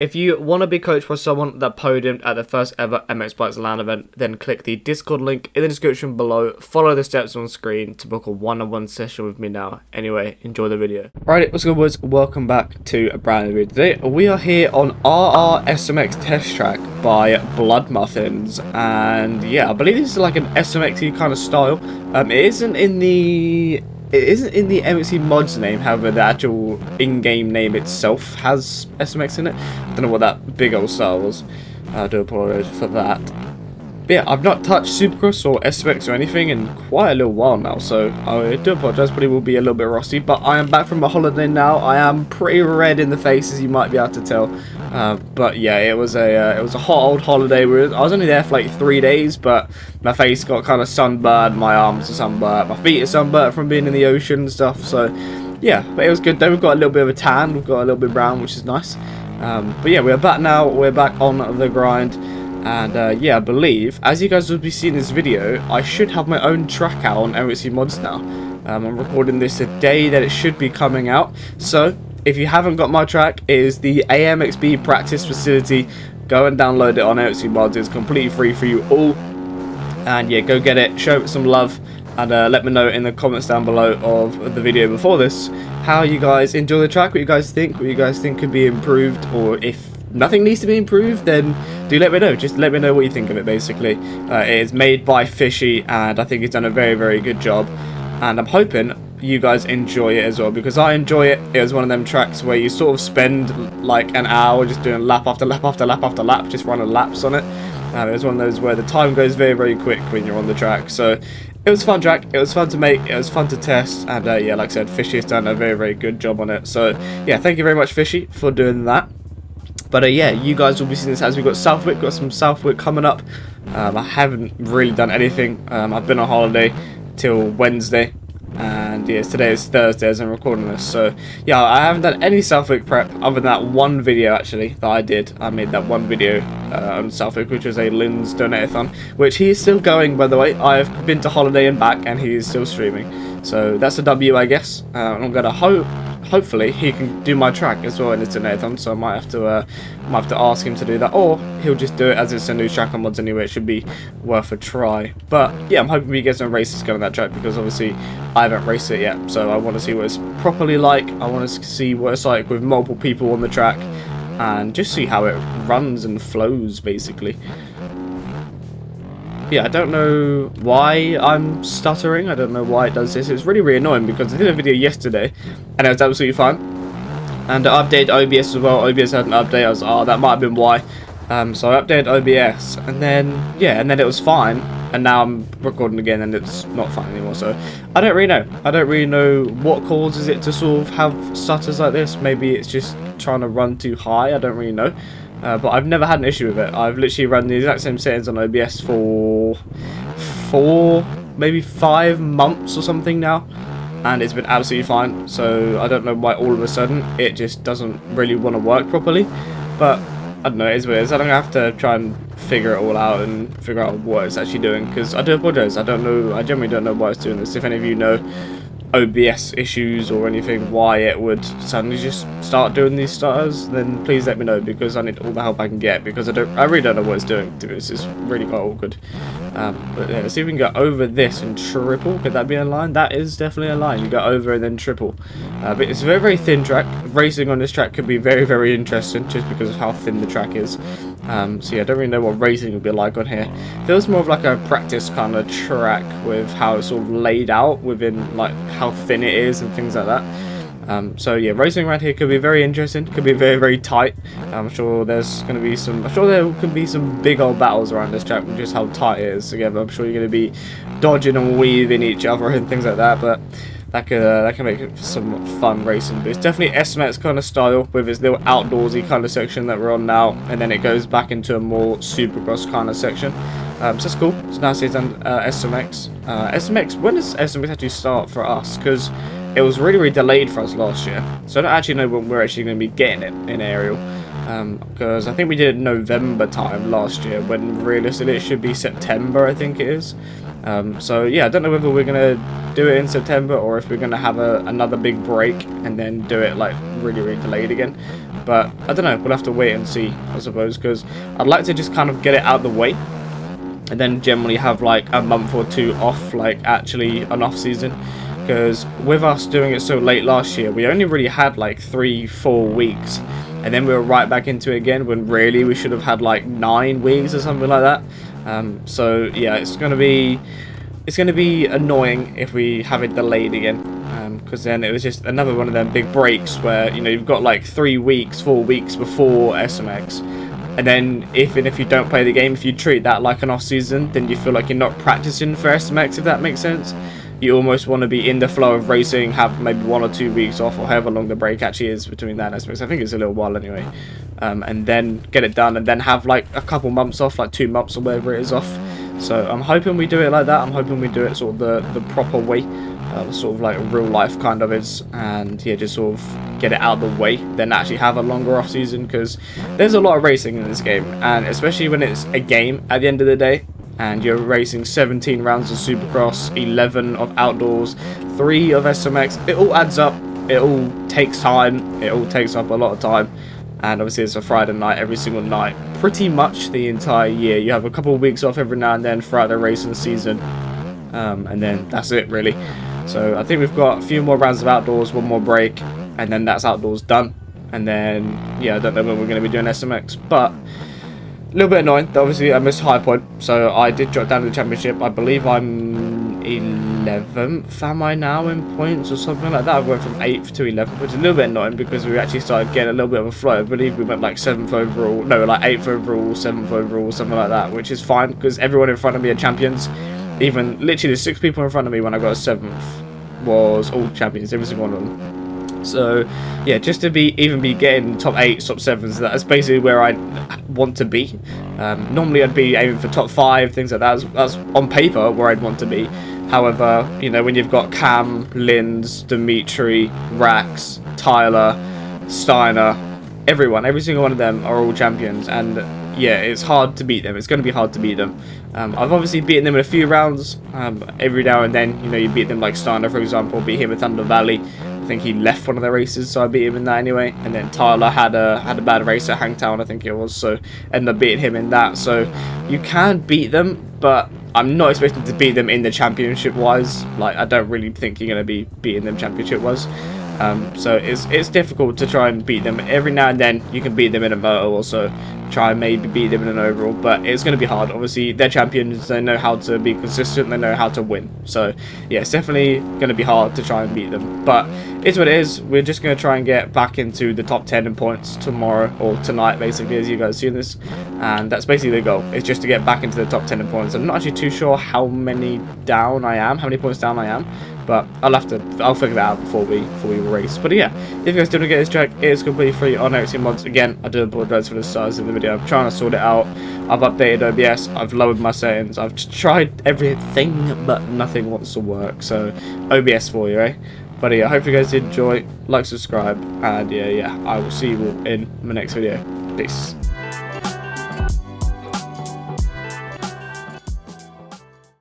If you want to be coached by someone that podiumed at the first ever MX Bikes LAN event, then click the Discord link in the description below. Follow the steps on screen to book a one-on-one session with me now. Anyway, enjoy the video. Alright, what's good boys? Welcome back to a brand new video. Today we are here on SMX test track by Blood Muffins, and yeah, I believe this is like an SMX kind of style. It isn't in the MXC mods name, however the actual in-game name itself has SMX in it. I don't know what that big old style was. I do apologise for that. But yeah, I've not touched Supercross or SMX or anything in quite a little while now, so I do apologise, but it will be a little bit rusty. But I am back from my holiday now. I am pretty red in the face, as you might be able to tell. But yeah, it was a hot old holiday. I was only there for like 3 days, but my face got kind of sunburned, my arms are sunburned, my feet are sunburned from being in the ocean and stuff. So yeah, but it was good though. We've got a little bit of a tan, we've got a little bit brown, which is nice. But yeah, we're back now. We're back on the grind. And yeah, I believe, as you guys will be seeing this video, I should have my own track out on MXC mods now. I'm recording this the day that it should be coming out. So, if you haven't got my track, it is the AMXB practice facility. Go and download it on MXC mods. It's completely free for you all. And yeah, go get it, show it some love, and let me know in the comments down below of the video before this how you guys enjoy the track, what you guys think could be improved, or if nothing needs to be improved, then do let me know. Just let me know what you think of it, basically. It is made by Fishy, and I think he's done a very, very good job. And I'm hoping you guys enjoy it as well, because I enjoy it. It was one of them tracks where you sort of spend like an hour just doing lap after lap after lap after lap, just running laps on it. It was one of those where the time goes very, very quick when you're on the track. So it was a fun track, it was fun to make, it was fun to test, and yeah, like I said, Fishy has done a very, very good job on it. So yeah, thank you very much, Fishy, for doing that. But yeah, you guys will be seeing this as we've got Southwick, got some Southwick coming up. I haven't really done anything. I've been on holiday till Wednesday, and yes, today is Thursday as I'm recording this. So yeah, I haven't done any Southwick prep other than that one video actually that I did. I made that one video on Southwick, which was a Lynn's Donate-a-thon, which he is still going, by the way. I've been to holiday and back, and he is still streaming. So that's a W, I guess. I'm gonna hopefully he can do my track as well in his Donate-a-thon, so I might have to ask him to do that, or he'll just do it as it's a new track on mods anyway. It should be worth a try. But yeah, I'm hoping we get some races going on that track, because obviously I haven't raced it yet, so I want to see what it's properly like. I want to see what it's like with multiple people on the track, and just see how it runs and flows, basically. Yeah, I don't know why I'm stuttering. I don't know why it does this. It's really, really annoying, because I did a video yesterday and it was absolutely fine. And I updated OBS as well. OBS had an update. I was like, oh, that might have been why. So I updated OBS, and then yeah, and then it was fine. And now I'm recording again, and it's not fine anymore. So I don't really know. I don't really know what causes it to sort of have stutters like this. Maybe it's just trying to run too high. I don't really know. But I've never had an issue with it. I've literally run the exact same settings on OBS for 4, maybe 5 months or something now, and it's been absolutely fine. So I don't know why all of a sudden it just doesn't really want to work properly. But I don't know, it is what it is. I don't have to try and figure it all out and figure out what it's actually doing, because I do apologise. I don't know. I generally don't know why it's doing this. If any of you know OBS issues or anything, why it would suddenly just start doing these stutters, then please let me know, because I need all the help I can get, because I really don't know what it's doing. To be honest, it's really quite awkward. But yeah, let's see if we can go over this and triple. Could that be a line? That is definitely a line. You go over and then triple. But it's a very, very thin track. Racing on this track could be very, very interesting, just because of how thin the track is. So yeah, I don't really know what racing would be like on here. Feels more of like a practice kind of track, with how it's sort of laid out within like how thin it is and things like that. So yeah, racing around here could be very interesting. Could be very, very tight. I'm sure there's going to be some. I'm sure there could be some big old battles around this track with just how tight it is together. I'm sure you're going to be dodging and weaving each other and things like that. But that can make it some fun racing. But it's definitely SMX kind of style, with its little outdoorsy kind of section that we're on now, and then it goes back into a more supercross kind of section. So that's cool. It's nice it's done SMX. SMX. When does SMX actually start for us? Because it was really, really delayed for us last year, so I don't actually know when we're actually going to be getting it in aerial. Because I think we did it November time last year, when realistically it should be September, I think it is. So yeah, I don't know whether we're going to do it in September, or if we're going to have another big break and then do it like really, really delayed again. but I don't know, we'll have to wait and see, I suppose, because I'd like to just kind of get it out of the way and then generally have like a month or two off, like actually an off season, because with us doing it so late last year, we only really had like 3-4 weeks, and then we were right back into it again when really we should have had like 9 weeks or something like that. So yeah, it's gonna be annoying if we have it delayed again, because then it was just another one of them big breaks where, you know, you've got like 3 weeks, 4 weeks before SMX, and then if you don't play the game, if you treat that like an off season, then you feel like you're not practicing for SMX, if that makes sense. You almost want to be in the flow of racing, have maybe 1 or 2 weeks off, or however long the break actually is between that and SMX. I think it's a little while anyway, and then get it done, and then have like a couple months off, like 2 months or whatever it is off. So I'm hoping we do it like that. I'm hoping we do it sort of the proper way, sort of like real life kind of is, and yeah, just sort of get it out of the way, then actually have a longer off season, because there's a lot of racing in this game, and especially when it's a game at the end of the day, and you're racing 17 rounds of Supercross, 11 of outdoors, 3 of SMX. It all adds up. It all takes time. It all takes up a lot of time. And obviously it's a Friday night every single night, pretty much the entire year. You have a couple of weeks off every now and then throughout the racing season, and then that's it really. So I think we've got a few more rounds of outdoors, 1 more break, and then that's outdoors done. And then yeah, I don't know when we're going to be doing SMX, but a little bit annoying that obviously I missed High Point, so I did drop down to the championship. I believe I'm 11th, am I now, in points or something like that. I went from 8th to 11th, which is a little bit annoying because we actually started getting a little bit of a flow. I believe we went like 7th overall, no, like 8th overall, 7th overall, something like that, which is fine because everyone in front of me are champions. Even literally the 6 people in front of me when I got a 7th was all champions, every single one of them. So yeah, just to even be getting top 8s, top 7s, that's basically where I want to be. Normally I'd be aiming for top 5, things like that. That's on paper where I'd want to be. However, you know, when you've got Cam, Linz, Dimitri, Rax, Tyler, Steiner, every single one of them are all champions, and yeah, it's hard to beat them. It's going to be hard to beat them. I've obviously beaten them in a few rounds. Every now and then, you know, you beat them, like Steiner, for example, beat him at Thunder Valley. I think he left one of the races, so I beat him in that anyway. And then Tyler had a bad race at Hangtown, I think it was, so ended up beating him in that. So you can beat them, but I'm not expecting to beat them in the championship-wise. Like, I don't really think you're going to be beating them championship-wise. So it's difficult to try and beat them. Every now and then you can beat them in a moto, or so try and maybe beat them in an overall, but it's going to be hard. Obviously they're champions, they know how to be consistent, they know how to win. So yeah, it's definitely going to be hard to try and beat them, but it's what it is. We're just going to try and get back into the top 10 in points tomorrow, or tonight basically, as you guys see this, and that's basically the goal. It's just to get back into the top 10 in points. I'm not actually too sure how many down I am, how many points down I am, but I'll figure that out before we race. But yeah, if you guys didn't get this track, it is completely free on XC Mods. Again, I do apologize for the size of the video. I'm trying to sort it out. I've updated OBS, I've lowered my settings, I've tried everything, but nothing wants to work. So OBS for you, eh? But yeah, I hope you guys did enjoy. Like, subscribe, and yeah, I will see you all in my next video. Peace.